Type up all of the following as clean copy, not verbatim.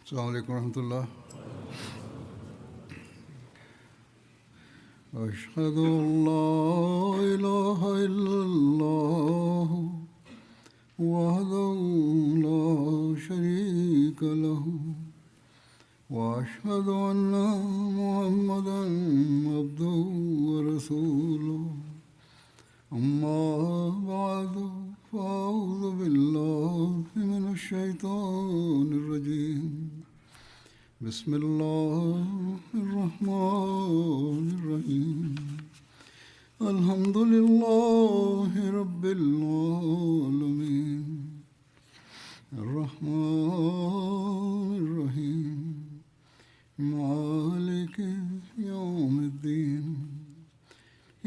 السلام عليكم ورحمة الله. أشهد أن لا إله إلا الله وحده لا شريك له وأشهد أن محمدا عبده ورسوله أما بعد فأعوذ بالله من الشيطان الرجيم بسم الله الرحمن الرحيم الحمد لله رب العالمين الرحمن الرحيم مالك يوم الدين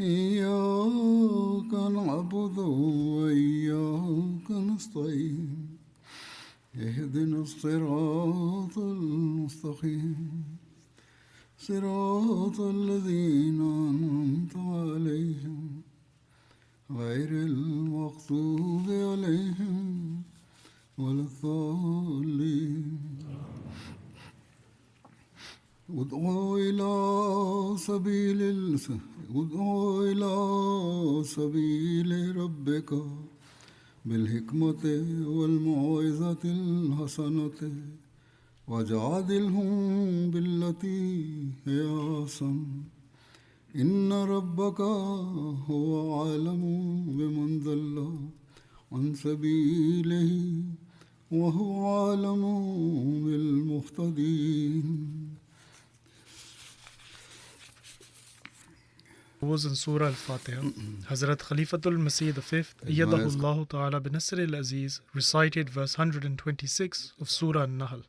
إياك نعبد وإياك نستعين اهدنا الصراط المستقيم صراط الذين أنعمت عليهم غير المغضوب عليهم ولا الضالين ادعوا إلى سبيل ربك بالحكمة والموعظة الحسنة وجادلهم بالتي هي أحسن إن ربك هو أعلم بمن ضل عن سبيله وهو أعلم بالمهتدين. Was in Surah Al-Fatiha. Hazrat Khalifatul Masih V, Ayyadahullah Ta'ala bin Nasr al-Aziz, recited verse 126 of Surah An-Nahl.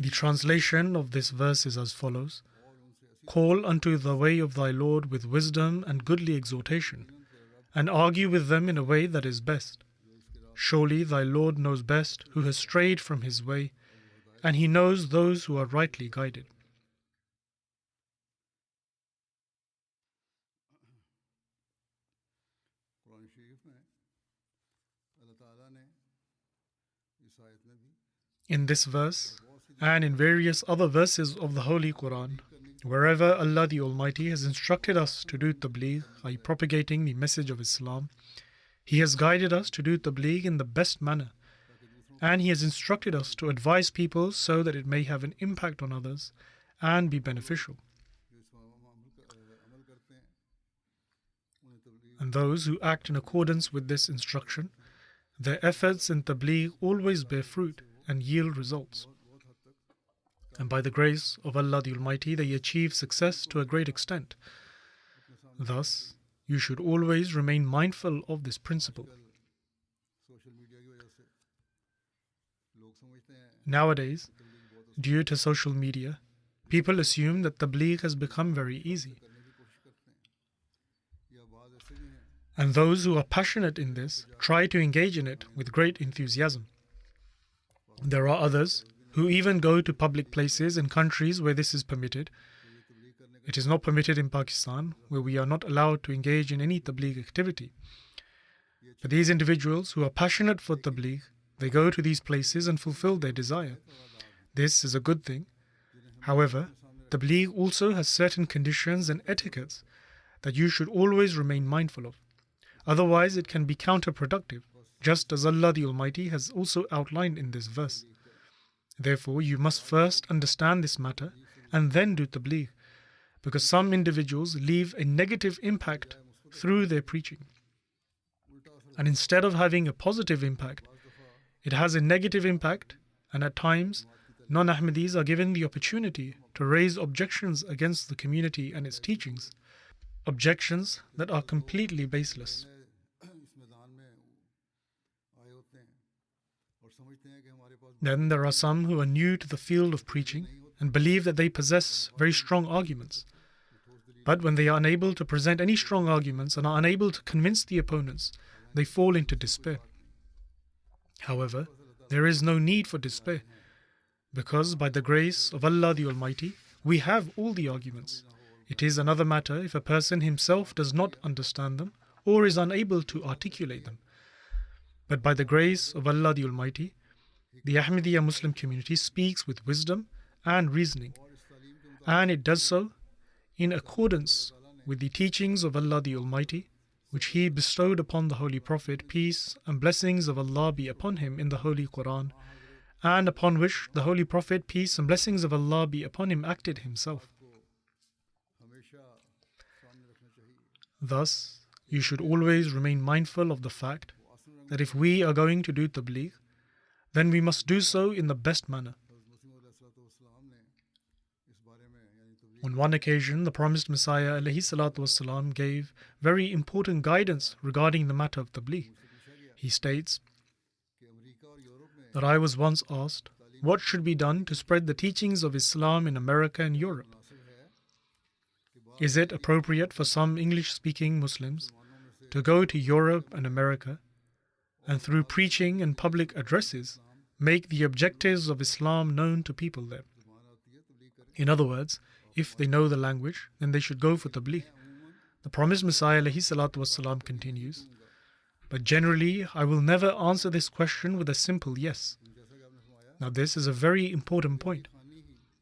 The translation of this verse is as follows: Call unto the way of thy Lord with wisdom and goodly exhortation, and argue with them in a way that is best. Surely thy Lord knows best who has strayed from his way, and he knows those who are rightly guided. In this verse, and in various other verses of the Holy Quran, wherever Allah the Almighty has instructed us to do tabligh, i.e. propagating the message of Islam, He has guided us to do tabligh in the best manner, and He has instructed us to advise people so that it may have an impact on others and be beneficial. And those who act in accordance with this instruction, their efforts in tabligh always bear fruit and yield results. And by the grace of Allah the Almighty, they achieve success to a great extent. Thus, you should always remain mindful of this principle. Nowadays, due to social media, people assume that tabligh has become very easy. And those who are passionate in this try to engage in it with great enthusiasm. There are others who even go to public places in countries where this is permitted. It is not permitted in Pakistan, where we are not allowed to engage in any tabligh activity. But these individuals who are passionate for tabligh, they go to these places and fulfill their desire. This is a good thing. However, tabligh also has certain conditions and etiquettes that you should always remain mindful of. Otherwise, it can be counterproductive, just as Allah the Almighty has also outlined in this verse. Therefore, you must first understand this matter and then do tabligh, because some individuals leave a negative impact through their preaching. And instead of having a positive impact, it has a negative impact, and at times, non-Ahmadis are given the opportunity to raise objections against the community and its teachings, objections that are completely baseless. Then there are some who are new to the field of preaching and believe that they possess very strong arguments. But when they are unable to present any strong arguments and are unable to convince the opponents, they fall into despair. However, there is no need for despair, because by the grace of Allah the Almighty, we have all the arguments. It is another matter if a person himself does not understand them or is unable to articulate them. But by the grace of Allah the Almighty, the Ahmadiyya Muslim community speaks with wisdom and reasoning, and it does so in accordance with the teachings of Allah the Almighty, which He bestowed upon the Holy Prophet, peace and blessings of Allah be upon him, in the Holy Quran, and upon which the Holy Prophet, peace and blessings of Allah be upon him, acted himself. Thus, you should always remain mindful of the fact that if we are going to do tabligh, then we must do so in the best manner. On one occasion, the promised Messiah ﷺ gave very important guidance regarding the matter of tabligh. He states that I was once asked, what should be done to spread the teachings of Islam in America and Europe? Is it appropriate for some English-speaking Muslims to go to Europe and America and through preaching and public addresses make the objectives of Islam known to people there? In other words, if they know the language, then they should go for tabligh. The promised Messiah ﷺ continues, but generally I will never answer this question with a simple yes. Now this is a very important point,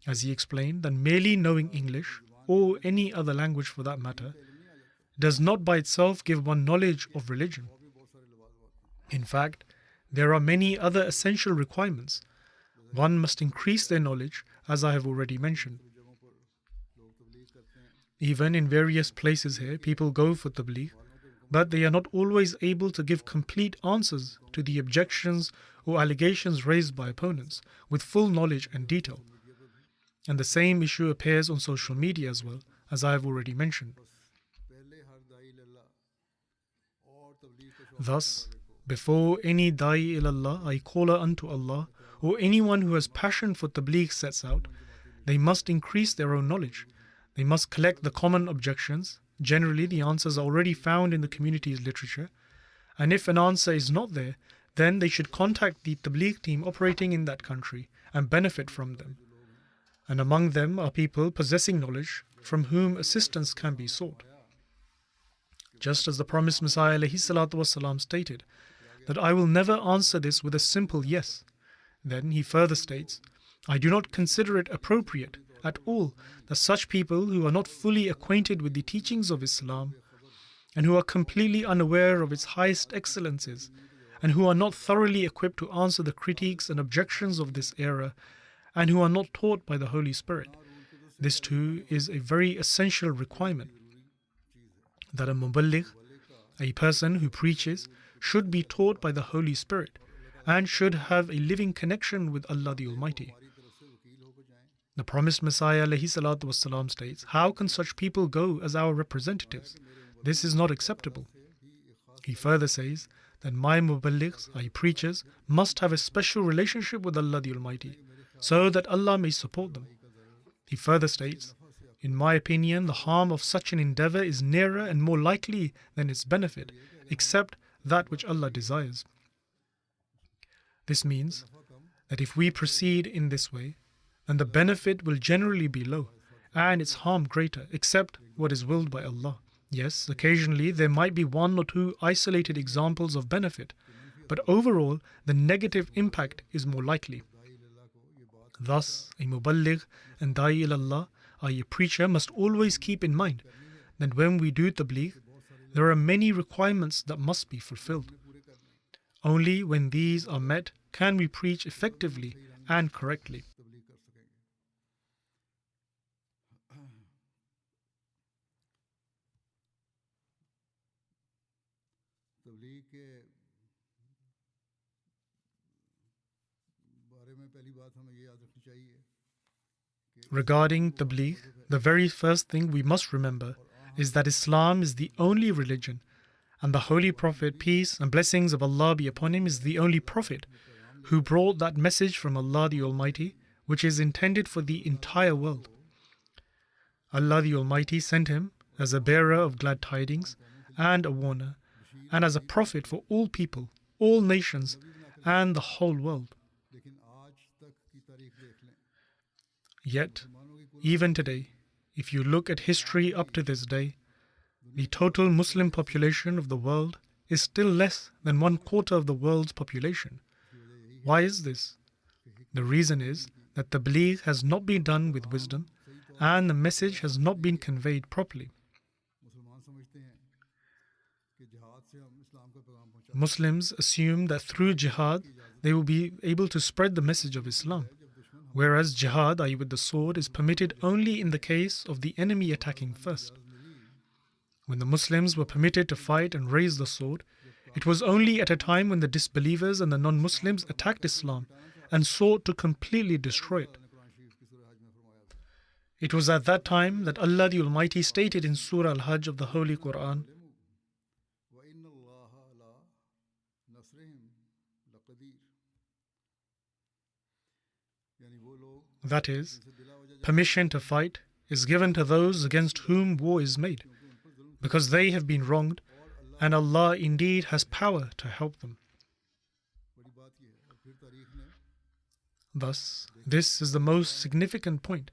as he explained that merely knowing English, or any other language for that matter, does not by itself give one knowledge of religion. In fact, there are many other essential requirements. One must increase their knowledge, as I have already mentioned. Even in various places here, people go for tabligh, but they are not always able to give complete answers to the objections or allegations raised by opponents with full knowledge and detail. And the same issue appears on social media as well, as I have already mentioned. Thus, before any da'i ilallah, a caller unto Allah, or anyone who has passion for tabligh sets out, they must increase their own knowledge. They must collect the common objections. Generally, the answers are already found in the community's literature. And if an answer is not there, then they should contact the tabligh team operating in that country and benefit from them. And among them are people possessing knowledge from whom assistance can be sought. Just as the promised Messiah ﷺ stated that I will never answer this with a simple yes. Then he further states, I do not consider it appropriate at all that such people who are not fully acquainted with the teachings of Islam and who are completely unaware of its highest excellences and who are not thoroughly equipped to answer the critiques and objections of this era and who are not taught by the Holy Spirit. This too is a very essential requirement, that a muballigh, a person who preaches, should be taught by the Holy Spirit and should have a living connection with Allah the Almighty. The promised Messiah ﷺ states, how can such people go as our representatives? This is not acceptable. He further says that my muballighs, i.e. preachers, must have a special relationship with Allah the Almighty, so that Allah may support them. He further states, in my opinion, the harm of such an endeavor is nearer and more likely than its benefit, except that which Allah desires. This means that if we proceed in this way, then the benefit will generally be low, and its harm greater, except what is willed by Allah. Yes, occasionally there might be one or two isolated examples of benefit, but overall the negative impact is more likely. Thus, a muballigh and da'i ilallah, i.e. preacher, must always keep in mind that when we do tabligh, there are many requirements that must be fulfilled. Only when these are met can we preach effectively and correctly. Regarding tabligh, the very first thing we must remember is that Islam is the only religion, and the Holy Prophet, peace and blessings of Allah be upon him, is the only Prophet who brought that message from Allah the Almighty, which is intended for the entire world. Allah the Almighty sent him as a bearer of glad tidings and a warner, and as a prophet for all people, all nations, and the whole world. Yet, even today, if you look at history up to this day, the total Muslim population of the world is still less than 1/4 of the world's population. Why is this? The reason is that tabligh has not been done with wisdom and the message has not been conveyed properly. Muslims assume that through jihad they will be able to spread the message of Islam, whereas jihad, i.e. with the sword, is permitted only in the case of the enemy attacking first. When the Muslims were permitted to fight and raise the sword, it was only at a time when the disbelievers and the non-Muslims attacked Islam and sought to completely destroy it. It was at that time that Allah the Almighty stated in Surah Al-Hajj of the Holy Quran, that is, permission to fight is given to those against whom war is made, because they have been wronged, and Allah indeed has power to help them. Thus, this is the most significant point,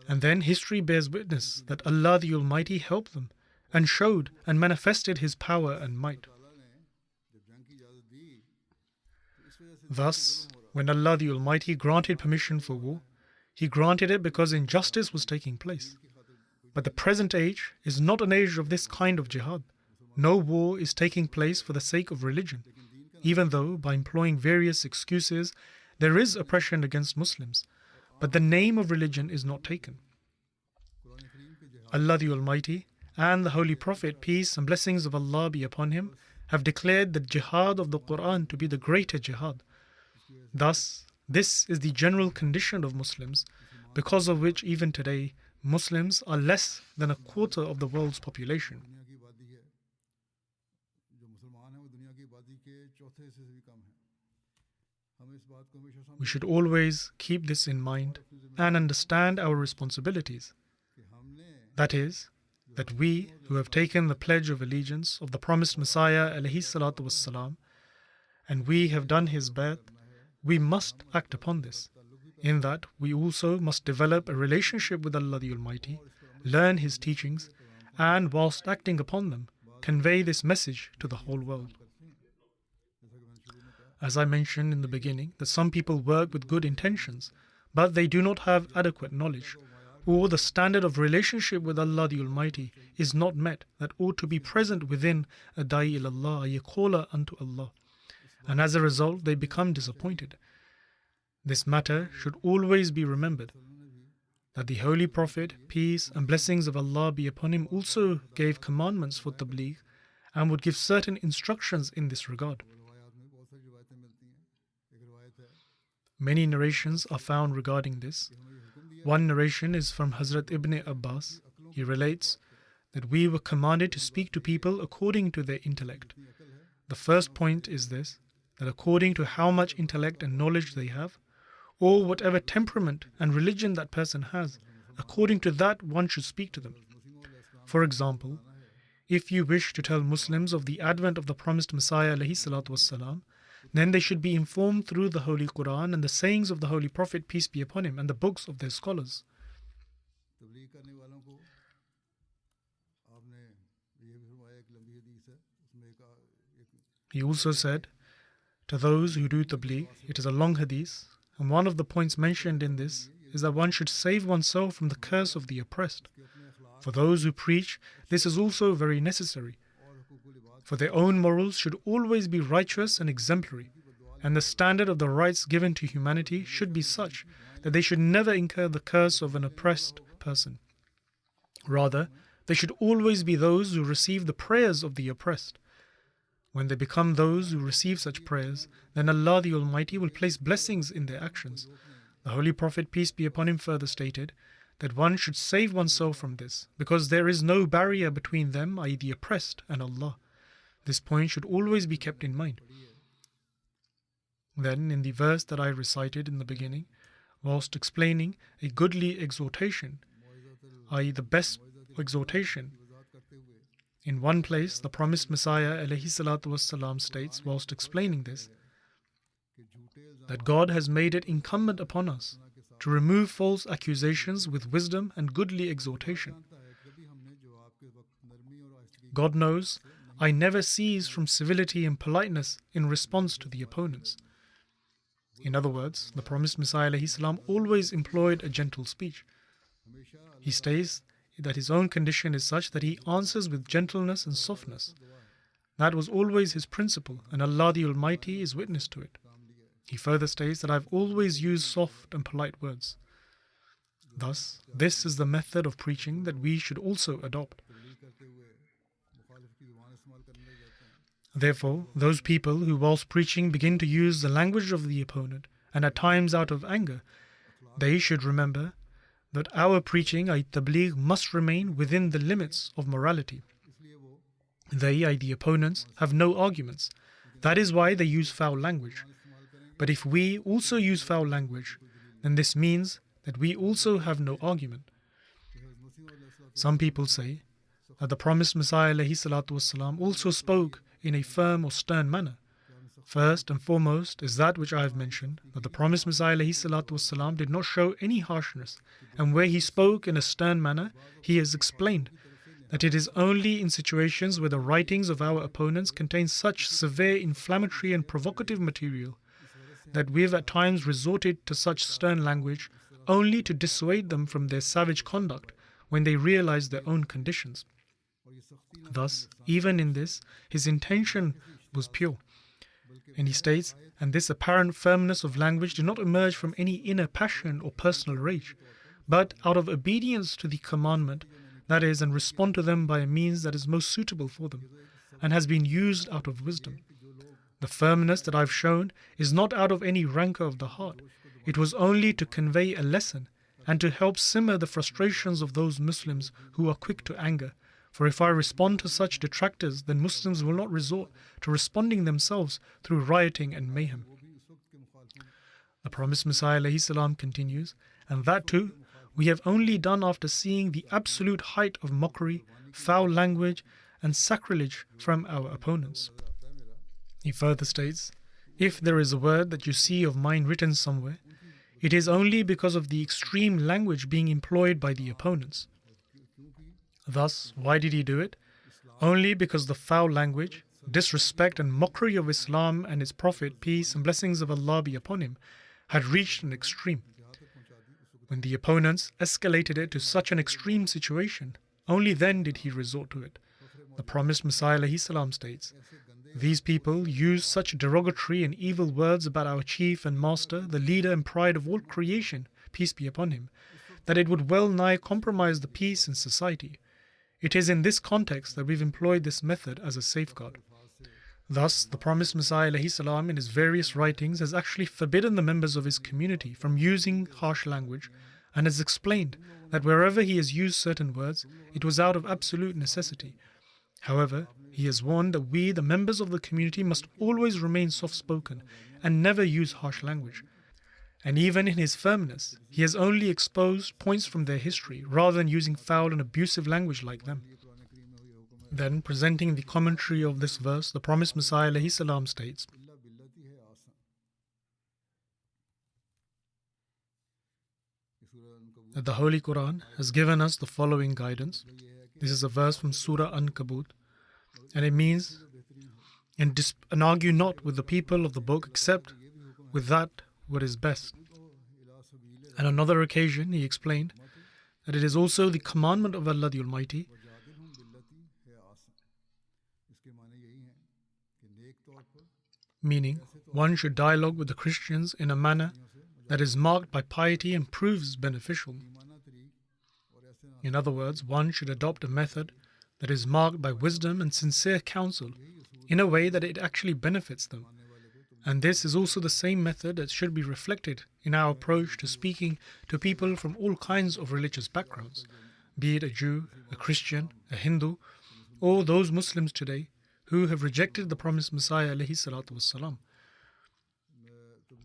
and then history bears witness that Allah the Almighty helped them and showed and manifested His power and might. Thus, when Allah the Almighty granted permission for war, He granted it because injustice was taking place. But the present age is not an age of this kind of jihad. No war is taking place for the sake of religion, even though by employing various excuses there is oppression against Muslims, but the name of religion is not taken. Allah the Almighty and the Holy Prophet, peace and blessings of Allah be upon him, have declared the jihad of the Quran to be the greater jihad. Thus, this is the general condition of Muslims, because of which even today Muslims are less than a quarter of the world's population. We should always keep this in mind and understand our responsibilities. That is, that we who have taken the pledge of allegiance of the promised Messiah ﷺ, and we have done his bay'at, we must act upon this, in that we also must develop a relationship with Allah the Almighty, learn His teachings, and whilst acting upon them, convey this message to the whole world. As I mentioned in the beginning, that some people work with good intentions, but they do not have adequate knowledge, or the standard of relationship with Allah the Almighty is not met that ought to be present within a da'i ilallah, a caller unto Allah, and as a result they become disappointed. This matter should always be remembered, that the Holy Prophet, peace and blessings of Allah be upon him, also gave commandments for tabligh and would give certain instructions in this regard. Many narrations are found regarding this. One narration is from Hazrat Ibn Abbas. He relates that we were commanded to speak to people according to their intellect. The first point is this, that according to how much intellect and knowledge they have, or whatever temperament and religion that person has, according to that one should speak to them. For example, if you wish to tell Muslims of the advent of the promised Messiah ﷺ, then they should be informed through the Holy Quran and the sayings of the Holy Prophet, peace be upon him, and the books of their scholars. He also said, to those who do tabligh, it is a long hadith, and one of the points mentioned in this is that one should save oneself from the curse of the oppressed. For those who preach, this is also very necessary. For their own morals should always be righteous and exemplary, and the standard of the rights given to humanity should be such that they should never incur the curse of an oppressed person. Rather, they should always be those who receive the prayers of the oppressed. When they become those who receive such prayers, then Allah the Almighty will place blessings in their actions. The Holy Prophet, peace be upon him, further stated that one should save oneself from this, because there is no barrier between them, i.e. the oppressed, and Allah. This point should always be kept in mind. Then, in the verse that I recited in the beginning, whilst explaining a goodly exhortation, i.e. the best exhortation, in one place the promised Messiah ﷺ states, whilst explaining this, that God has made it incumbent upon us to remove false accusations with wisdom and goodly exhortation. God knows I never cease from civility and politeness in response to the opponents. In other words, the promised Messiah ﷺ always employed a gentle speech. He states that his own condition is such that he answers with gentleness and softness. That was always his principle, and Allah the Almighty is witness to it. He further states that I've always used soft and polite words. Thus, this is the method of preaching that we should also adopt. Therefore, those people who whilst preaching begin to use the language of the opponent, and at times out of anger, they should remember that our preaching, i.e. tabligh, must remain within the limits of morality. They, i.e. the opponents, have no arguments. That is why they use foul language. But if we also use foul language, then this means that we also have no argument. Some people say that the promised Messiah ﷺ also spoke in a firm or stern manner. First and foremost is that which I have mentioned, that the promised Messiah ﷺ did not show any harshness, and where he spoke in a stern manner, he has explained that it is only in situations where the writings of our opponents contain such severe inflammatory and provocative material that we have at times resorted to such stern language only to dissuade them from their savage conduct when they realize their own conditions. Thus, even in this, his intention was pure. And he states, and this apparent firmness of language did not emerge from any inner passion or personal rage, but out of obedience to the commandment, that is, and respond to them by a means that is most suitable for them, and has been used out of wisdom. The firmness that I've shown is not out of any rancor of the heart. It was only to convey a lesson and to help simmer the frustrations of those Muslims who are quick to anger. For if I respond to such detractors, then Muslims will not resort to responding themselves through rioting and mayhem. The promised Messiah ﷺ continues, and that too we have only done after seeing the absolute height of mockery, foul language, and sacrilege from our opponents. He further states, if there is a word that you see of mine written somewhere, it is only because of the extreme language being employed by the opponents. Thus, why did he do it? Only because the foul language, disrespect and mockery of Islam and its Prophet, peace and blessings of Allah be upon him, had reached an extreme. When the opponents escalated it to such an extreme situation, only then did he resort to it. The promised Messiah ﷺ states, these people use such derogatory and evil words about our chief and master, the leader and pride of all creation, peace be upon him, that it would well nigh compromise the peace in society. It is in this context that we've employed this method as a safeguard. Thus, the promised Messiah ﷺ in his various writings has actually forbidden the members of his community from using harsh language, and has explained that wherever he has used certain words, it was out of absolute necessity. However, he has warned that we, the members of the community, must always remain soft-spoken and never use harsh language. And even in his firmness, he has only exposed points from their history rather than using foul and abusive language like them. Then, presenting the commentary of this verse, the promised Messiah ﷺ states, that the Holy Quran has given us the following guidance. This is a verse from Surah An-Kabut, and it means, and argue not with the people of the book except with that what is best. On another occasion, he explained that it is also the commandment of Allah the Almighty meaning one should dialogue with the Christians in a manner that is marked by piety and proves beneficial. In other words, one should adopt a method that is marked by wisdom and sincere counsel in a way that it actually benefits them. And this is also the same method that should be reflected in our approach to speaking to people from all kinds of religious backgrounds, be it a Jew, a Christian, a Hindu, or those Muslims today who have rejected the promised Messiah ﷺ.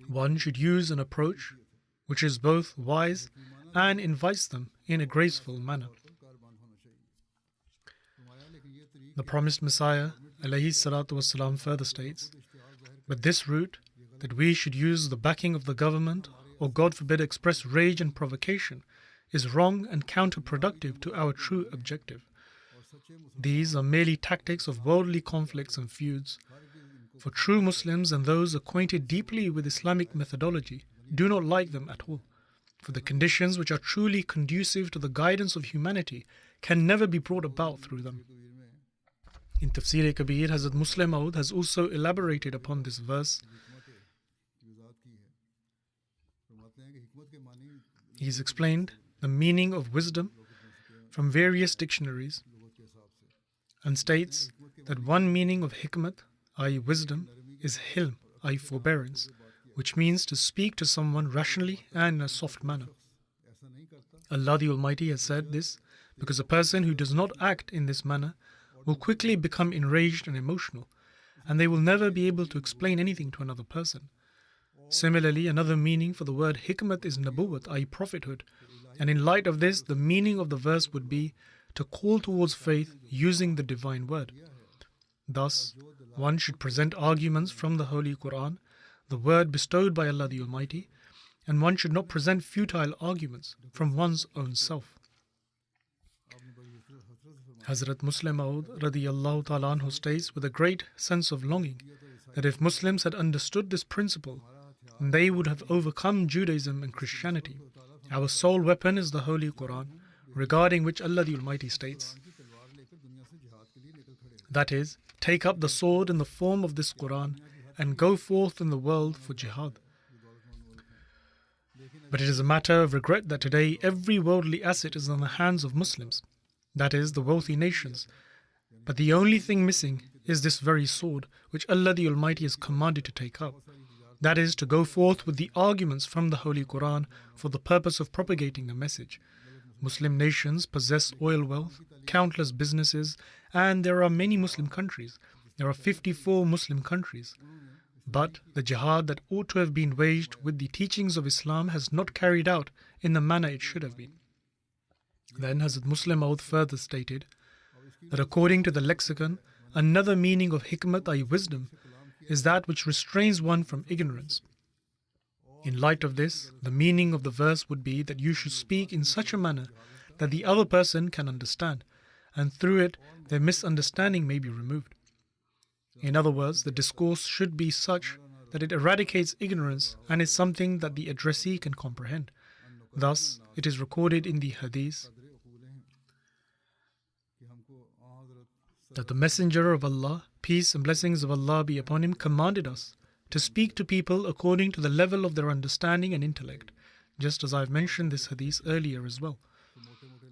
One should use an approach which is both wise and invites them in a graceful manner. The promised Messiah ﷺ further states, but this route, that we should use the backing of the government, or God forbid express rage and provocation, is wrong and counterproductive to our true objective. These are merely tactics of worldly conflicts and feuds. For true Muslims and those acquainted deeply with Islamic methodology do not like them at all, for the conditions which are truly conducive to the guidance of humanity can never be brought about through them. In Tafsir-e-Kabir, Hazrat Muslim Maud has also elaborated upon this verse. He has explained the meaning of wisdom from various dictionaries and states that one meaning of hikmat, i.e. wisdom, is hilm, i.e. forbearance, which means to speak to someone rationally and in a soft manner. Allah the Almighty has said this because a person who does not act in this manner will quickly become enraged and emotional, and they will never be able to explain anything to another person. Similarly, another meaning for the word hikmat is nabuwwat, i.e. prophethood, and in light of this, the meaning of the verse would be to call towards faith using the divine word. Thus, one should present arguments from the Holy Quran, the word bestowed by Allah the Almighty, and one should not present futile arguments from one's own self. Hazrat Muslim Maud radiyallahu ta'ala anhu states with a great sense of longing that if Muslims had understood this principle, they would have overcome Judaism and Christianity. Our sole weapon is the Holy Quran, regarding which Allah the Almighty states, that is, take up the sword in the form of this Quran and go forth in the world for jihad. But it is a matter of regret that today every worldly asset is in the hands of Muslims, that is, the wealthy nations. But the only thing missing is this very sword which Allah the Almighty has commanded to take up. That is, to go forth with the arguments from the Holy Quran for the purpose of propagating the message. Muslim nations possess oil wealth, countless businesses, and there are many Muslim countries. There are 54 Muslim countries. But the jihad that ought to have been waged with the teachings of Islam has not carried out in the manner it should have been. Then Hazrat Muslim Maud further stated that according to the lexicon, another meaning of hikmat, i.e. wisdom, is that which restrains one from ignorance. In light of this, the meaning of the verse would be that you should speak in such a manner that the other person can understand, and through it their misunderstanding may be removed. In other words, the discourse should be such that it eradicates ignorance and is something that the addressee can comprehend. Thus, it is recorded in the Hadith that the Messenger of Allah, peace and blessings of Allah be upon him, commanded us to speak to people according to the level of their understanding and intellect, just as I have mentioned this Hadith earlier as well.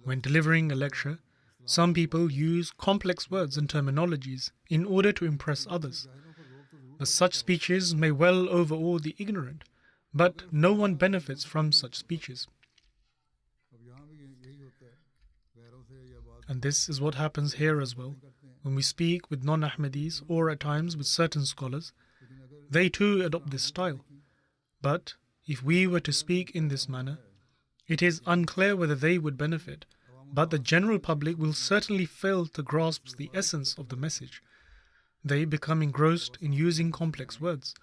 When delivering a lecture, some people use complex words and terminologies in order to impress others. But such speeches may well overawe the ignorant, but no one benefits from such speeches. And this is what happens here as well. When we speak with non-Ahmadis or at times with certain scholars, they too adopt this style. But if we were to speak in this manner, it is unclear whether they would benefit, but the general public will certainly fail to grasp the essence of the message. They become engrossed in using complex words.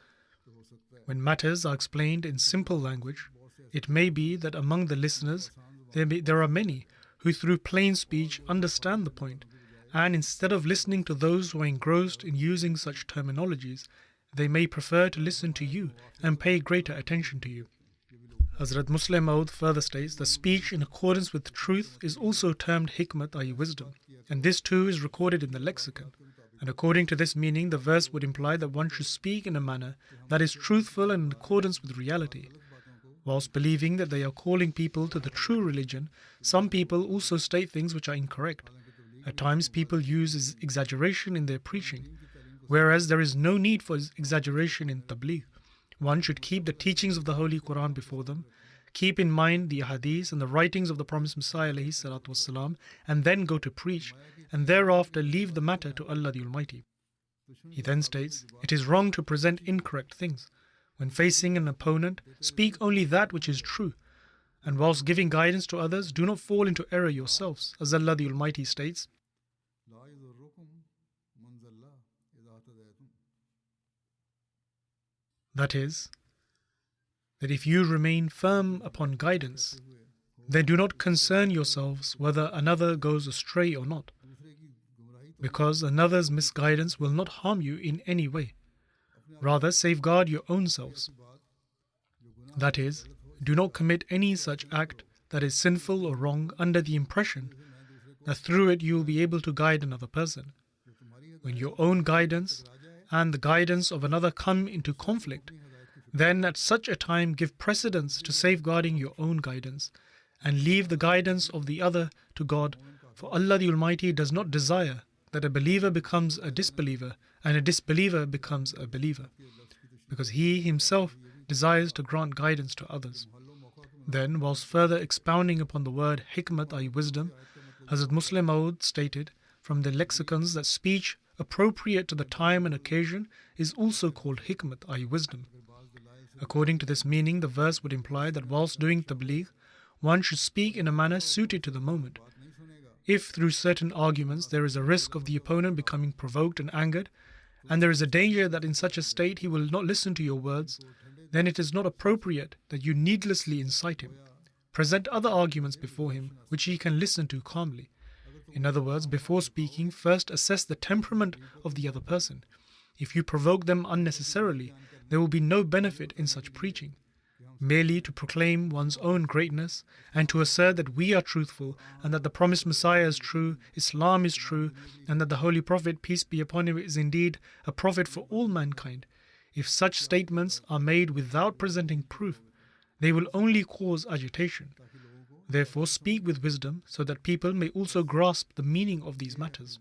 When matters are explained in simple language, it may be that among the listeners there are many who through plain speech understand the point, and instead of listening to those who are engrossed in using such terminologies, they may prefer to listen to you and pay greater attention to you. Hazrat Muslim Maud further states that speech in accordance with truth is also termed hikmat, i.e. wisdom, and this too is recorded in the lexicon. And according to this meaning, the verse would imply that one should speak in a manner that is truthful and in accordance with reality. Whilst believing that they are calling people to the true religion, some people also state things which are incorrect. At times, people use exaggeration in their preaching, whereas there is no need for exaggeration in tabligh. One should keep the teachings of the Holy Quran before them, keep in mind the hadiths and the writings of the Promised Messiah ﷺ, and then go to preach, and thereafter leave the matter to Allah the Almighty. He then states, it is wrong to present incorrect things. When facing an opponent, speak only that which is true. And whilst giving guidance to others, do not fall into error yourselves, as Allah the Almighty states, that is, that if you remain firm upon guidance, then do not concern yourselves whether another goes astray or not, because another's misguidance will not harm you in any way. Rather, safeguard your own selves. That is, do not commit any such act that is sinful or wrong under the impression that through it you will be able to guide another person. When your own guidance and the guidance of another come into conflict, then at such a time give precedence to safeguarding your own guidance and leave the guidance of the other to God, for Allah the Almighty does not desire that a believer becomes a disbeliever and a disbeliever becomes a believer, because He Himself desires to grant guidance to others. Then, whilst further expounding upon the word hikmat, i.e. wisdom, Hazrat Muslim Maud stated from the lexicons that speech appropriate to the time and occasion is also called hikmat, i.e. wisdom. According to this meaning, the verse would imply that whilst doing tabligh, one should speak in a manner suited to the moment. If through certain arguments there is a risk of the opponent becoming provoked and angered, and there is a danger that in such a state he will not listen to your words, then it is not appropriate that you needlessly incite him. Present other arguments before him which he can listen to calmly. In other words, before speaking, first assess the temperament of the other person. If you provoke them unnecessarily, there will be no benefit in such preaching. Merely to proclaim one's own greatness and to assert that we are truthful and that the promised Messiah is true, Islam is true, and that the Holy Prophet, peace be upon him, is indeed a prophet for all mankind. If such statements are made without presenting proof, they will only cause agitation. Therefore, speak with wisdom so that people may also grasp the meaning of these matters.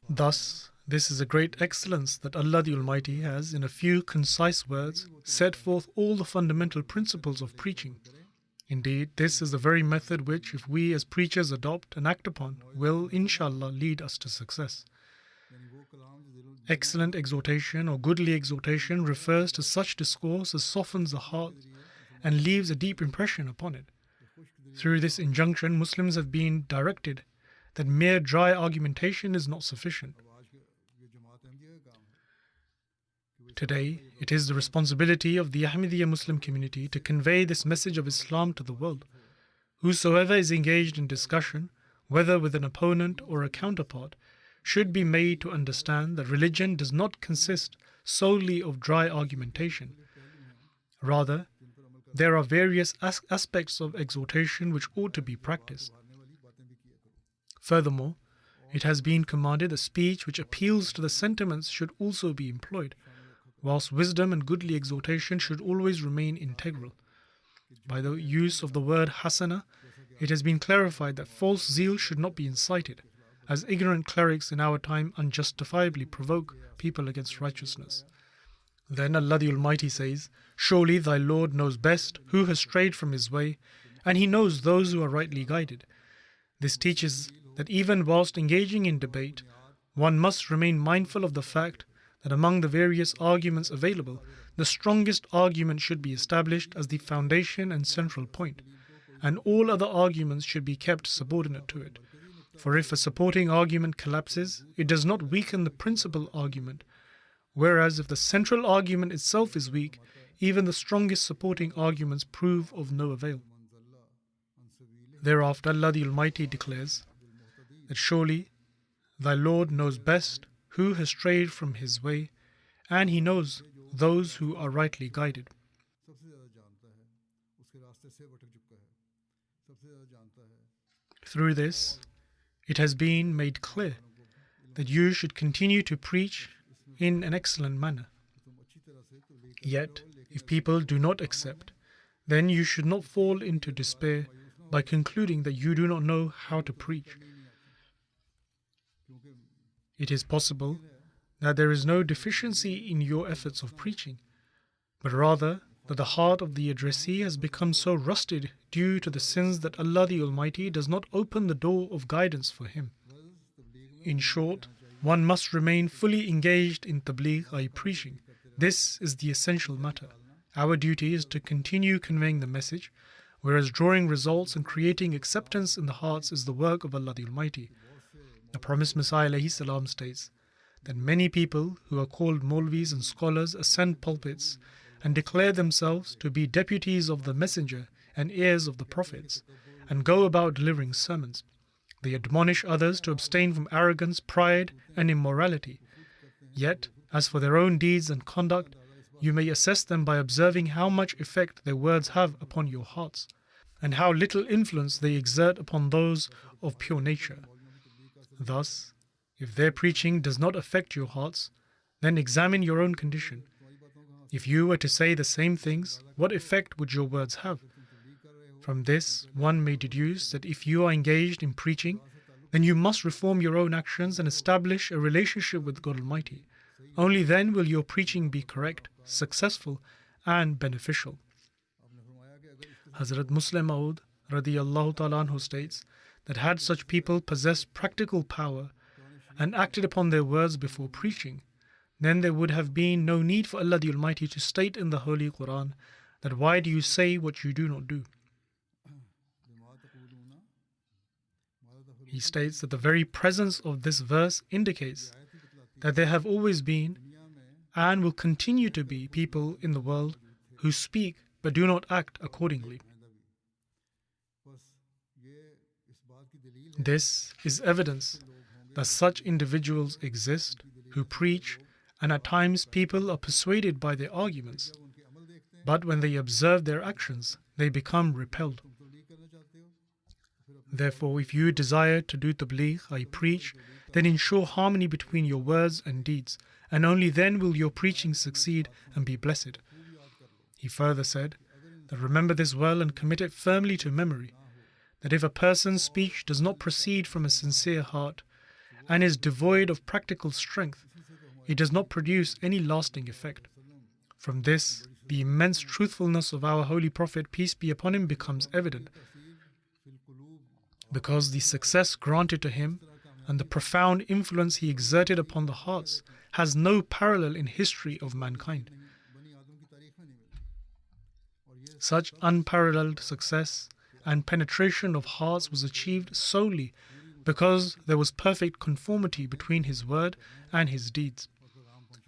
Thus, this is a great excellence that Allah the Almighty has, in a few concise words, set forth all the fundamental principles of preaching. Indeed, this is the very method which, if we as preachers adopt and act upon, will, inshallah, lead us to success. Excellent exhortation or goodly exhortation refers to such discourse as softens the heart and leaves a deep impression upon it. Through this injunction, Muslims have been directed that mere dry argumentation is not sufficient. Today, it is the responsibility of the Ahmadiyya Muslim community to convey this message of Islam to the world. Whosoever is engaged in discussion, whether with an opponent or a counterpart, should be made to understand that religion does not consist solely of dry argumentation. Rather, there are various aspects of exhortation which ought to be practiced. Furthermore, it has been commanded that speech which appeals to the sentiments should also be employed, whilst wisdom and goodly exhortation should always remain integral. By the use of the word hasana, it has been clarified that false zeal should not be incited, as ignorant clerics in our time unjustifiably provoke people against righteousness. Then Allah the Almighty says, "Surely thy Lord knows best who has strayed from his way, and He knows those who are rightly guided." This teaches that even whilst engaging in debate, one must remain mindful of the fact that among the various arguments available, the strongest argument should be established as the foundation and central point, and all other arguments should be kept subordinate to it. For if a supporting argument collapses, it does not weaken the principal argument, whereas if the central argument itself is weak, even the strongest supporting arguments prove of no avail. Thereafter, Allah the Almighty declares that surely thy Lord knows best who has strayed from his way, and He knows those who are rightly guided. Through this, it has been made clear that you should continue to preach in an excellent manner. Yet, if people do not accept, then you should not fall into despair by concluding that you do not know how to preach. It is possible that there is no deficiency in your efforts of preaching, but rather that the heart of the addressee has become so rusted due to the sins that Allah the Almighty does not open the door of guidance for him. In short, one must remain fully engaged in tabligh, i.e. preaching. This is the essential matter. Our duty is to continue conveying the message, whereas drawing results and creating acceptance in the hearts is the work of Allah the Almighty. The promised Messiah ﷺ states that many people who are called Maulvis and scholars ascend pulpits and declare themselves to be deputies of the Messenger and heirs of the prophets, and go about delivering sermons. They admonish others to abstain from arrogance, pride, and immorality. Yet As for their own deeds and conduct, you may assess them by observing how much effect their words have upon your hearts, and how little influence they exert upon those of pure nature. Thus, if their preaching does not affect your hearts, then examine your own condition. If you were to say the same things, what effect would your words have? From this, one may deduce that if you are engaged in preaching, then you must reform your own actions and establish a relationship with God Almighty. Only then will your preaching be correct, successful, and beneficial. Hazrat Muslim Maud radiyallahu ta'ala anhu states that had such people possessed practical power and acted upon their words before preaching, then there would have been no need for Allah the Almighty to state in the Holy Quran that why do you say what you do not do? He states that the very presence of this verse indicates that there have always been and will continue to be people in the world who speak but do not act accordingly. This is evidence that such individuals exist who preach, and at times people are persuaded by their arguments, but when they observe their actions, they become repelled. Therefore, if you desire to do tabligh, i.e. preach, then ensure harmony between your words and deeds, and only then will your preaching succeed and be blessed. He further said that remember this well and commit it firmly to memory, that if a person's speech does not proceed from a sincere heart and is devoid of practical strength, it does not produce any lasting effect. From this, the immense truthfulness of our Holy Prophet, peace be upon him, becomes evident, because the success granted to him and the profound influence he exerted upon the hearts has no parallel in history of mankind. Such unparalleled success and penetration of hearts was achieved solely because there was perfect conformity between his word and his deeds.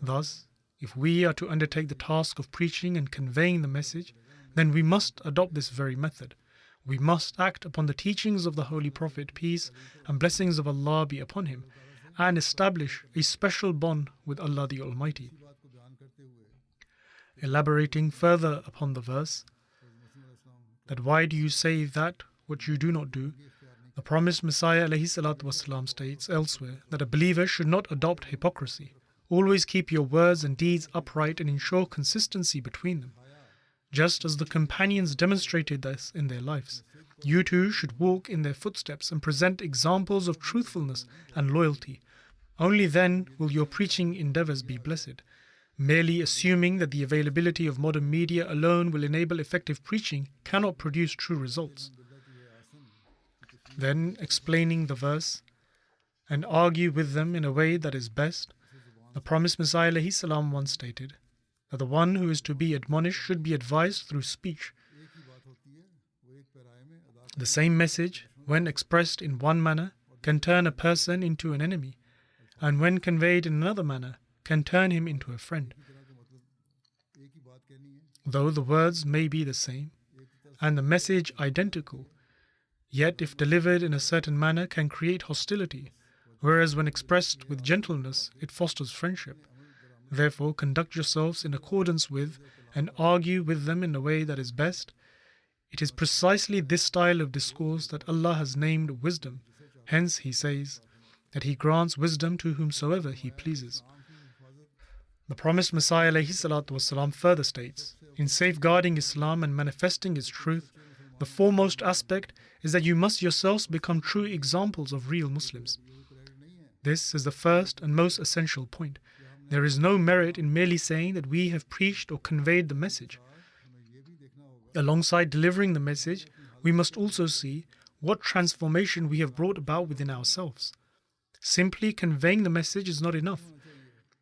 Thus, if we are to undertake the task of preaching and conveying the message, then we must adopt this very method. We must act upon the teachings of the Holy Prophet, peace and blessings of Allah be upon him, and establish a special bond with Allah the Almighty. Elaborating further upon the verse, that why do you say that what you do not do, the promised Messiah ﷺ states elsewhere that a believer should not adopt hypocrisy. Always keep your words and deeds upright and ensure consistency between them. Just as the companions demonstrated this in their lives, you too should walk in their footsteps and present examples of truthfulness and loyalty. Only then will your preaching endeavors be blessed. Merely assuming that the availability of modern media alone will enable effective preaching cannot produce true results. Then, explaining the verse, and argue with them in a way that is best, the promised Messiah ﷺ once stated that the one who is to be admonished should be advised through speech. The same message, when expressed in one manner, can turn a person into an enemy, and when conveyed in another manner, can turn him into a friend. Though the words may be the same, and the message identical, yet if delivered in a certain manner can create hostility, whereas when expressed with gentleness, it fosters friendship. Therefore, conduct yourselves in accordance with and argue with them in a way that is best. It is precisely this style of discourse that Allah has named wisdom. Hence, He says that He grants wisdom to whomsoever He pleases. The promised Messiah ﷺ further states, in safeguarding Islam and manifesting its truth, the foremost aspect is that you must yourselves become true examples of real Muslims. This is the first and most essential point. There is no merit in merely saying that we have preached or conveyed the message. Alongside delivering the message, we must also see what transformation we have brought about within ourselves. Simply conveying the message is not enough,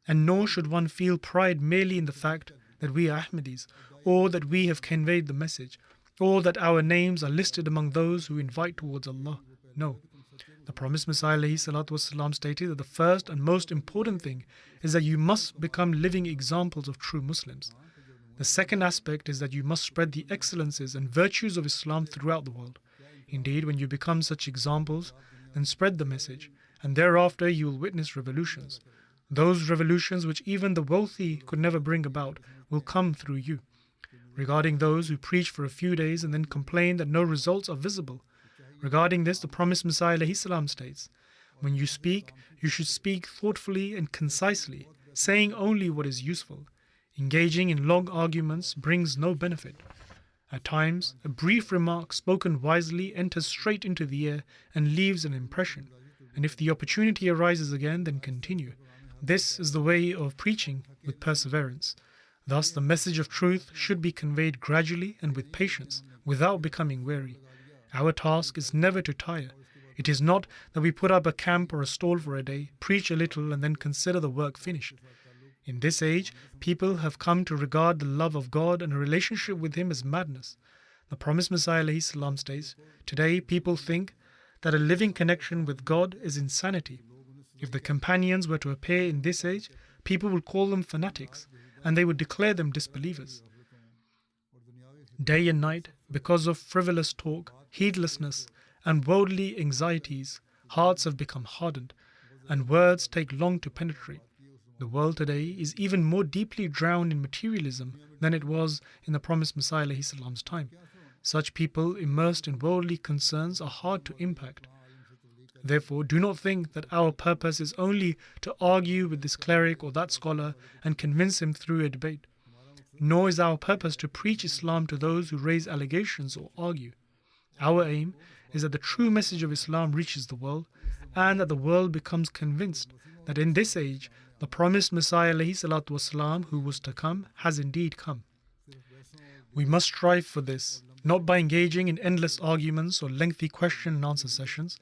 and nor should one feel pride merely in the fact that we are Ahmadis, or that we have conveyed the message, or that our names are listed among those who invite towards Allah. No. The promised Messiah ﷺ stated that the first and most important thing is that you must become living examples of true Muslims. The second aspect is that you must spread the excellences and virtues of Islam throughout the world. Indeed, when you become such examples, then spread the message, and thereafter you will witness revolutions. Those revolutions which even the wealthy could never bring about will come through you. Regarding those who preach for a few days and then complain that no results are visible, regarding this, the promised Messiah ﷺ states, when you speak, you should speak thoughtfully and concisely, saying only what is useful. Engaging in long arguments brings no benefit. At times, a brief remark spoken wisely enters straight into the ear and leaves an impression. And if the opportunity arises again, then continue. This is the way of preaching with perseverance. Thus, the message of truth should be conveyed gradually and with patience, without becoming weary. Our task is never to tire. It is not that we put up a camp or a stall for a day, preach a little, and then consider the work finished. In this age, people have come to regard the love of God and a relationship with Him as madness. The promised Messiah ﷺ states, today people think that a living connection with God is insanity. If the companions were to appear in this age, people would call them fanatics, and they would declare them disbelievers. Day and night, because of frivolous talk, heedlessness, and worldly anxieties, hearts have become hardened, and words take long to penetrate. The world today is even more deeply drowned in materialism than it was in the promised Messiah ﷺ's time. Such people immersed in worldly concerns are hard to impact. Therefore, do not think that our purpose is only to argue with this cleric or that scholar and convince him through a debate. Nor is our purpose to preach Islam to those who raise allegations or argue. Our aim is that the true message of Islam reaches the world, and that the world becomes convinced that in this age, the promised Messiah ﷺ who was to come has indeed come. We must strive for this, not by engaging in endless arguments or lengthy question and answer sessions,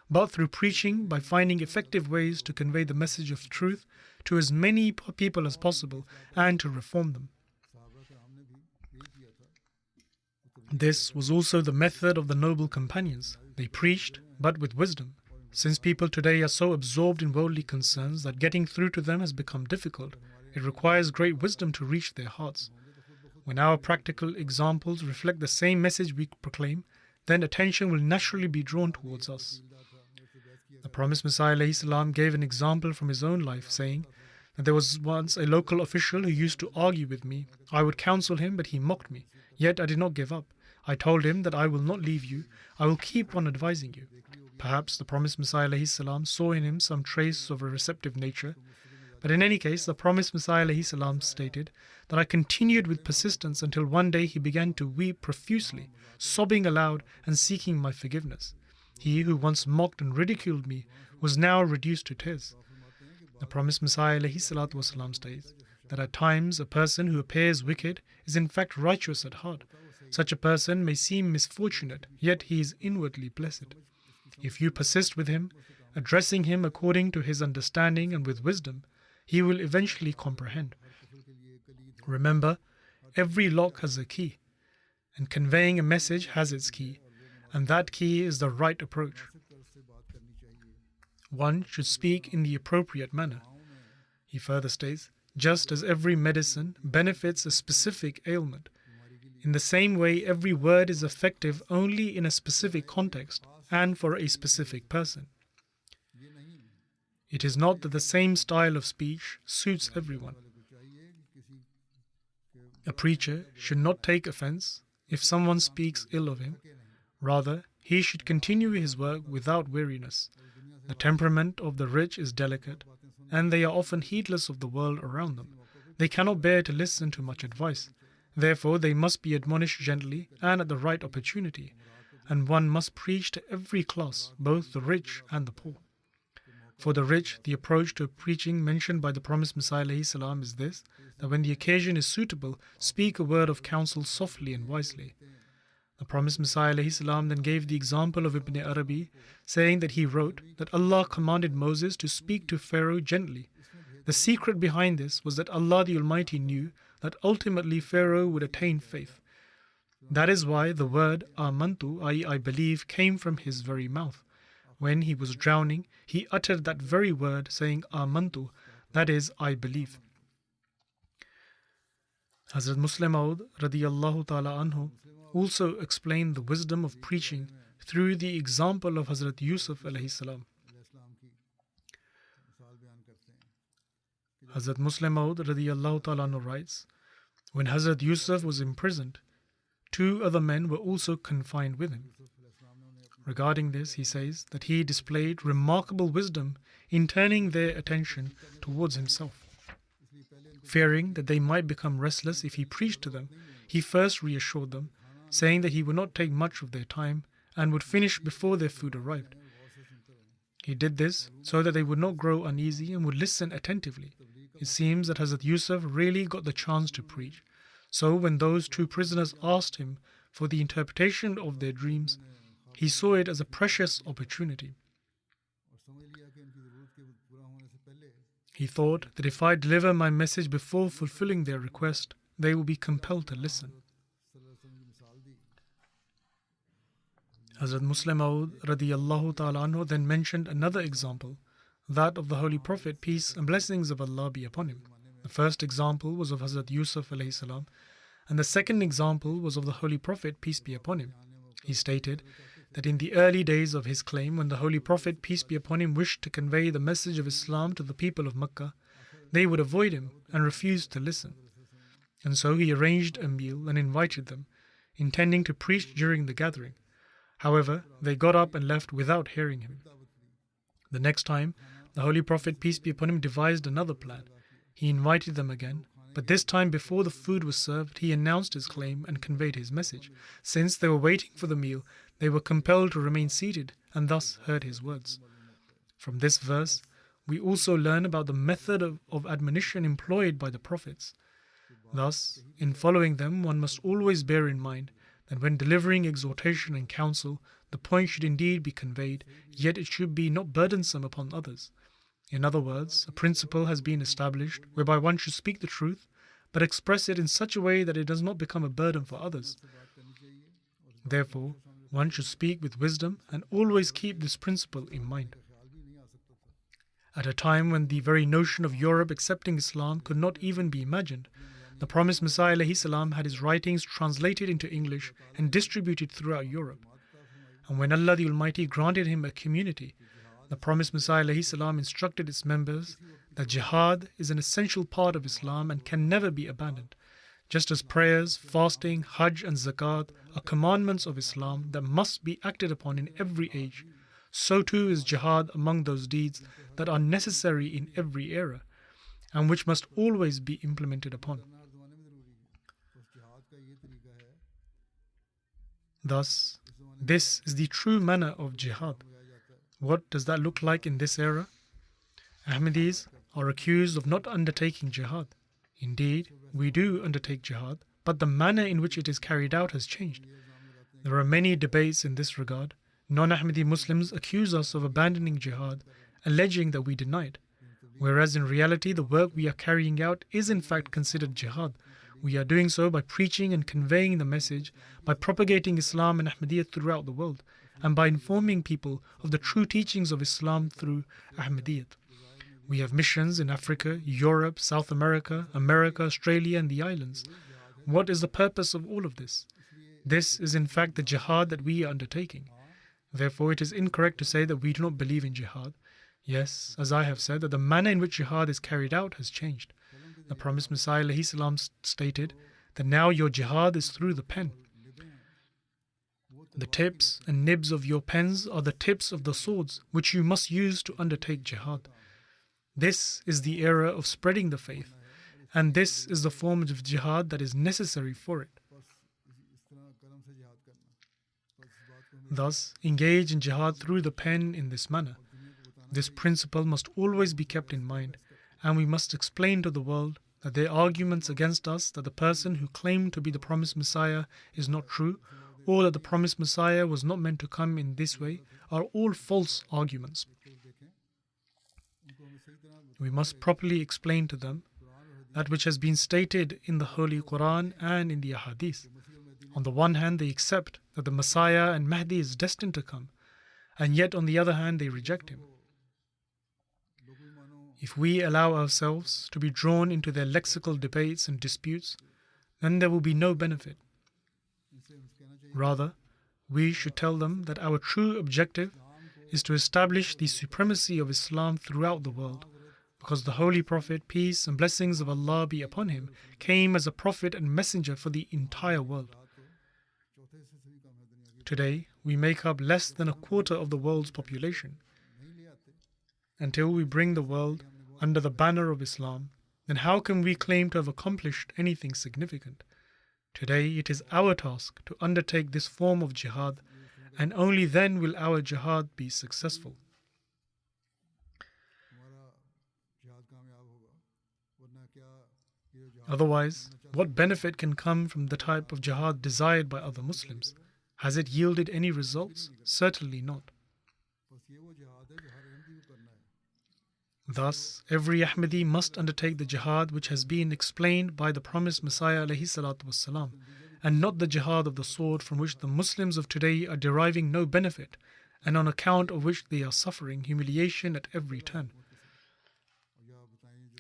but through preaching, by finding effective ways to convey the message of truth to as many people as possible and to reform them. This was also the method of the noble companions. They preached, but with wisdom. Since people today are so absorbed in worldly concerns that getting through to them has become difficult, it requires great wisdom to reach their hearts. When our practical examples reflect the same message we proclaim, then attention will naturally be drawn towards us. The promised Messiah ﷺ gave an example from his own life, saying that there was once a local official who used to argue with me. I would counsel him, but he mocked me. Yet I did not give up. I told him that I will not leave you. I will keep on advising you. Perhaps the promised Messiah ﷺ saw in him some trace of a receptive nature. But in any case, the promised Messiah ﷺ stated that I continued with persistence until one day he began to weep profusely, sobbing aloud and seeking my forgiveness. He who once mocked and ridiculed me was now reduced to tears. The promised Messiah ﷺ states that at times a person who appears wicked is in fact righteous at heart. Such a person may seem misfortunate, yet he is inwardly blessed. If you persist with him, addressing him according to his understanding and with wisdom, he will eventually comprehend. Remember, every lock has a key, and conveying a message has its key, and that key is the right approach. One should speak in the appropriate manner. He further states, just as every medicine benefits a specific ailment, in the same way every word is effective only in a specific context and for a specific person. It is not that the same style of speech suits everyone. A preacher should not take offense if someone speaks ill of him. Rather, he should continue his work without weariness. The temperament of the rich is delicate, and they are often heedless of the world around them. They cannot bear to listen to much advice. Therefore, they must be admonished gently and at the right opportunity, and one must preach to every class, both the rich and the poor. For the rich, the approach to preaching mentioned by the promised Messiah ﷺ is this, that when the occasion is suitable, speak a word of counsel softly and wisely. The promised Messiah ﷺ then gave the example of Ibn Arabi, saying that he wrote that Allah commanded Moses to speak to Pharaoh gently. The secret behind this was that Allah the Almighty knew that ultimately Pharaoh would attain faith. That is why the word amantu, i.e. I believe, came from his very mouth. When he was drowning, he uttered that very word, saying amantu, that is, I believe. Hazrat Muslim Maud radiyallahu ta'ala anhu also explained the wisdom of preaching through the example of Hazrat Yusuf alayhi salam. Hazrat Muslim Maud radiyallahu ta'ala anhu writes, when Hazrat Yusuf was imprisoned, 2 other men were also confined with him. Regarding this, he says that he displayed remarkable wisdom in turning their attention towards himself. Fearing that they might become restless if he preached to them, he first reassured them, saying that he would not take much of their time and would finish before their food arrived. He did this so that they would not grow uneasy and would listen attentively. It seems that Hazrat Yusuf really got the chance to preach. So when those 2 prisoners asked him for the interpretation of their dreams, he saw it as a precious opportunity. He thought that if I deliver my message before fulfilling their request, they will be compelled to listen. Hazrat Muslim Maud radiyallahu ta'ala anhu then mentioned another example, that of the Holy Prophet, peace and blessings of Allah be upon him. The first example was of Hazrat Yusuf alayhi salam, and the second example was of the Holy Prophet, peace be upon him. He stated that in the early days of his claim, when the Holy Prophet, peace be upon him, wished to convey the message of Islam to the people of Mecca, they would avoid him and refuse to listen. And so he arranged a meal and invited them, intending to preach during the gathering. However, they got up and left without hearing him. The next time, the Holy Prophet, peace be upon him, devised another plan. He invited them again, but this time before the food was served, he announced his claim and conveyed his message. Since they were waiting for the meal, they were compelled to remain seated and thus heard his words. From this verse, we also learn about the method of admonition employed by the prophets. Thus, in following them, one must always bear in mind that when delivering exhortation and counsel, the point should indeed be conveyed, yet it should be not burdensome upon others. In other words, a principle has been established whereby one should speak the truth, but express it in such a way that it does not become a burden for others. Therefore, one should speak with wisdom and always keep this principle in mind. At a time when the very notion of Europe accepting Islam could not even be imagined, the promised Messiah alayhi salam had his writings translated into English and distributed throughout Europe. And when Allah the Almighty granted him a community, the promised Messiah alayhi salam instructed its members that jihad is an essential part of Islam and can never be abandoned. Just as prayers, fasting, Hajj and Zakat are commandments of Islam that must be acted upon in every age, so too is jihad among those deeds that are necessary in every era and which must always be implemented upon. Thus, this is the true manner of jihad. What does that look like in this era? Ahmadis are accused of not undertaking jihad. Indeed, we do undertake jihad, but the manner in which it is carried out has changed. There are many debates in this regard. Non-Ahmadi Muslims accuse us of abandoning jihad, alleging that we deny it, whereas in reality the work we are carrying out is in fact considered jihad. We are doing so by preaching and conveying the message, by propagating Islam and Ahmadiyya throughout the world, and by informing people of the true teachings of Islam through Ahmadiyyat. We have missions in Africa, Europe, South America, Australia and the islands. What is the purpose of all of this? This is in fact the jihad that we are undertaking. Therefore, it is incorrect to say that we do not believe in jihad. Yes, as I have said, that the manner in which jihad is carried out has changed. The promised Messiah alayhi salam stated that now your jihad is through the pen. The tips and nibs of your pens are the tips of the swords which you must use to undertake jihad. This is the era of spreading the faith, and this is the form of jihad that is necessary for it. Thus, engage in jihad through the pen in this manner. This principle must always be kept in mind, and we must explain to the world that their arguments against us that the person who claimed to be the promised Messiah is not true, or that the promised Messiah was not meant to come in this way, are all false arguments. We must properly explain to them that which has been stated in the Holy Quran and in the Ahadith. On the one hand, they accept that the Messiah and Mahdi is destined to come, and yet on the other hand, they reject him. If we allow ourselves to be drawn into their lexical debates and disputes, then there will be no benefit. Rather, we should tell them that our true objective is to establish the supremacy of Islam throughout the world, because the Holy Prophet, peace and blessings of Allah be upon him, came as a prophet and messenger for the entire world. Today, we make up less than a quarter of the world's population. Until we bring the world under the banner of Islam, then how can we claim to have accomplished anything significant? Today, it is our task to undertake this form of jihad, and only then will our jihad be successful. Otherwise, what benefit can come from the type of jihad desired by other Muslims? Has it yielded any results? Certainly not. Thus, every Ahmadi must undertake the jihad which has been explained by the promised Messiah ﷺ, and not the jihad of the sword from which the Muslims of today are deriving no benefit, and on account of which they are suffering humiliation at every turn.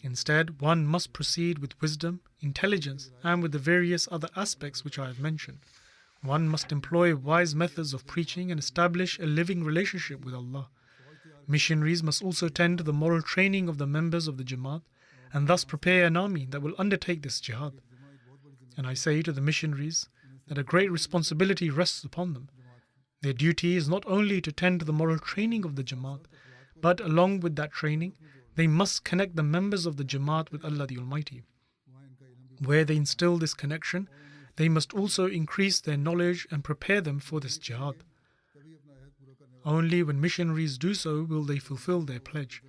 Instead, one must proceed with wisdom, intelligence, and with the various other aspects which I have mentioned. One must employ wise methods of preaching and establish a living relationship with Allah. Missionaries must also tend to the moral training of the members of the Jamaat, and thus prepare an army that will undertake this jihad. And I say to the missionaries that a great responsibility rests upon them. Their duty is not only to tend to the moral training of the Jamaat, but along with that training, they must connect the members of the Jamaat with Allah the Almighty. Where they instill this connection, they must also increase their knowledge and prepare them for this jihad. Only when missionaries do so will they fulfill their pledge.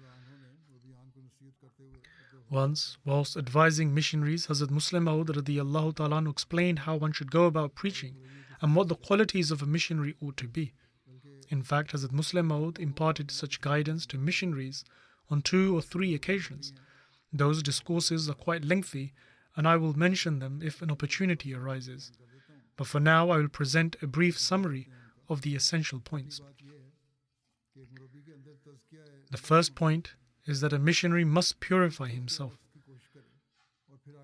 Once, whilst advising missionaries, Hazrat Muslim Maud radiyallahu ta'ala explained how one should go about preaching and what the qualities of a missionary ought to be. In fact, Hazrat Muslim Maud imparted such guidance to missionaries on 2 or 3 occasions. Those discourses are quite lengthy, and I will mention them if an opportunity arises. But for now, I will present a brief summary of the essential points. The first point is that a missionary must purify himself.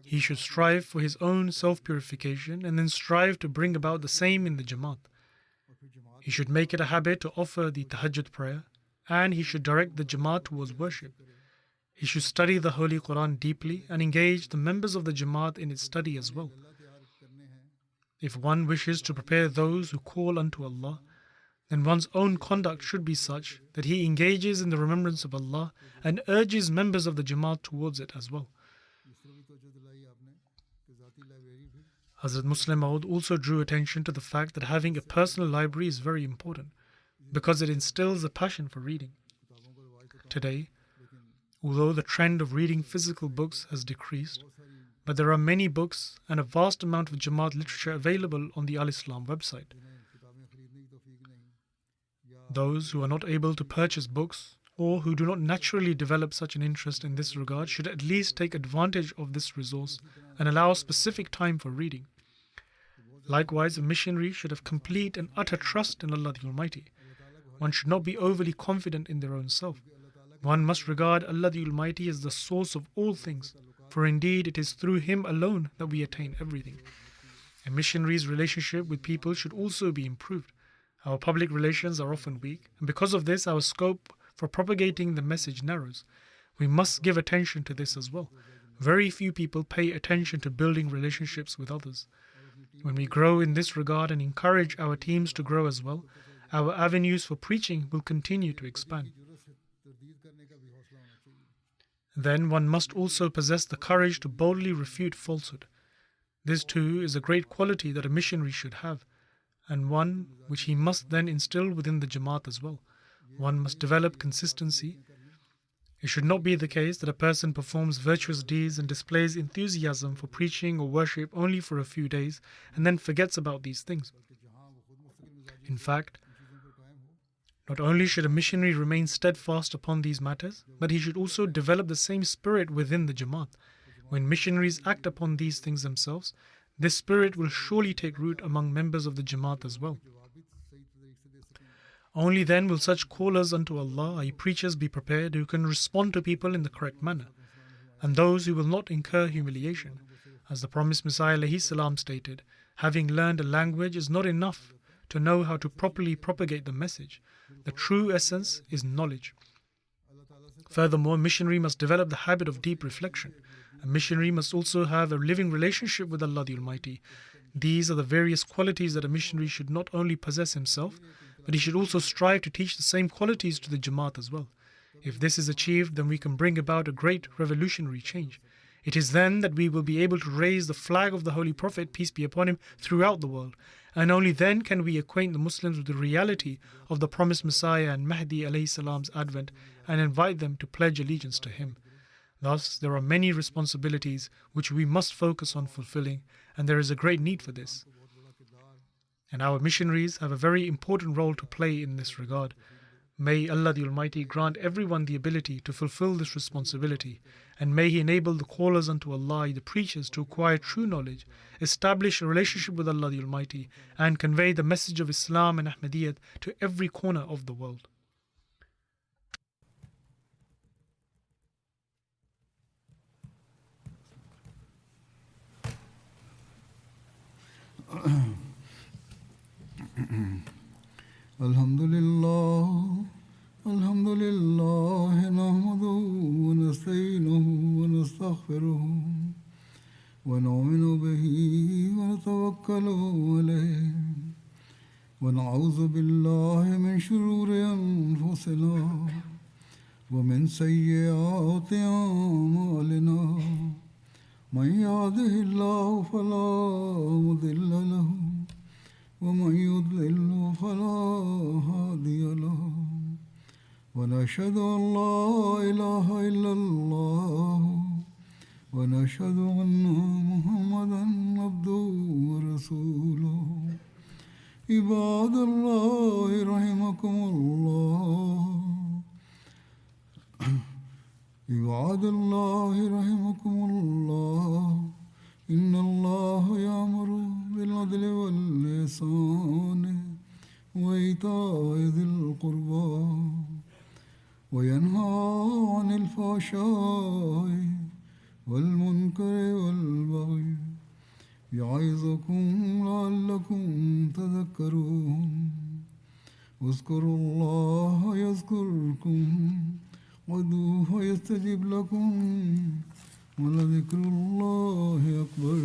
He should strive for his own self-purification and then strive to bring about the same in the Jamaat. He should make it a habit to offer the Tahajjud prayer, and he should direct the Jamaat towards worship. He should study the Holy Quran deeply and engage the members of the Jamaat in its study as well. If one wishes to prepare those who call unto Allah, then one's own conduct should be such that he engages in the remembrance of Allah and urges members of the Jamaat towards it as well. Hazrat Muslim Maud also drew attention to the fact that having a personal library is very important, because it instills a passion for reading. Today, although the trend of reading physical books has decreased, but there are many books and a vast amount of Jamaat literature available on the Al-Islam website. Those who are not able to purchase books or who do not naturally develop such an interest in this regard should at least take advantage of this resource and allow specific time for reading. Likewise, a missionary should have complete and utter trust in Allah the Almighty. One should not be overly confident in their own self. One must regard Allah the Almighty as the source of all things, for indeed it is through Him alone that we attain everything. A missionary's relationship with people should also be improved. Our public relations are often weak, and because of this, our scope for propagating the message narrows. We must give attention to this as well. Very few people pay attention to building relationships with others. When we grow in this regard and encourage our teams to grow as well, our avenues for preaching will continue to expand. Then one must also possess the courage to boldly refute falsehood. This too is a great quality that a missionary should have, and one which he must then instill within the Jamaat as well. One must develop consistency. It should not be the case that a person performs virtuous deeds and displays enthusiasm for preaching or worship only for a few days and then forgets about these things. In fact, not only should a missionary remain steadfast upon these matters, but he should also develop the same spirit within the Jamaat. When missionaries act upon these things themselves, this spirit will surely take root among members of the Jamaat as well. Only then will such callers unto Allah, i.e. preachers, be prepared who can respond to people in the correct manner, and those who will not incur humiliation. As the promised Messiah ﷺ stated, having learned a language is not enough to know how to properly propagate the message. The true essence is knowledge. Furthermore, a missionary must develop the habit of deep reflection. A missionary must also have a living relationship with Allah the Almighty. These are the various qualities that a missionary should not only possess himself, but he should also strive to teach the same qualities to the Jamaat as well. If this is achieved, then we can bring about a great revolutionary change. It is then that we will be able to raise the flag of the Holy Prophet, peace be upon him, throughout the world. And only then can we acquaint the Muslims with the reality of the promised Messiah and Mahdi alayhi salam's advent and invite them to pledge allegiance to him. Thus, there are many responsibilities which we must focus on fulfilling, and there is a great need for this. And our missionaries have a very important role to play in this regard. May Allah the Almighty grant everyone the ability to fulfill this responsibility, and may He enable the callers unto Allah, the preachers, to acquire true knowledge, establish a relationship with Allah the Almighty, and convey the message of Islam and Ahmadiyyat to every corner of the world. Alhamdulillah, Alhamdulillah, nahmaduhu wa nasta'inuhu wa nastaghfiruhu wa nu'minu bihi wa natawakkalu alayhi wa na'udhu billahi min shururi anfusina wa min sayyiati a'malina. Man yahdihillahu fala mudilla lahu ومن يضلل فلا هادي له ونشهد أن لا إله إلا الله ونشهد أن محمدا عبده ورسوله عباد الله رحمكم الله عباد الله رحمكم الله إن الله يأمر بالعدل والإحسان وإيتاء ذي القربى وينهى عن الفحشاء والمنكر والبغي يعظكم لعلكم تذكرون اذكروا الله يذكركم وادعوه يستجب لكم ولذكر الله أكبر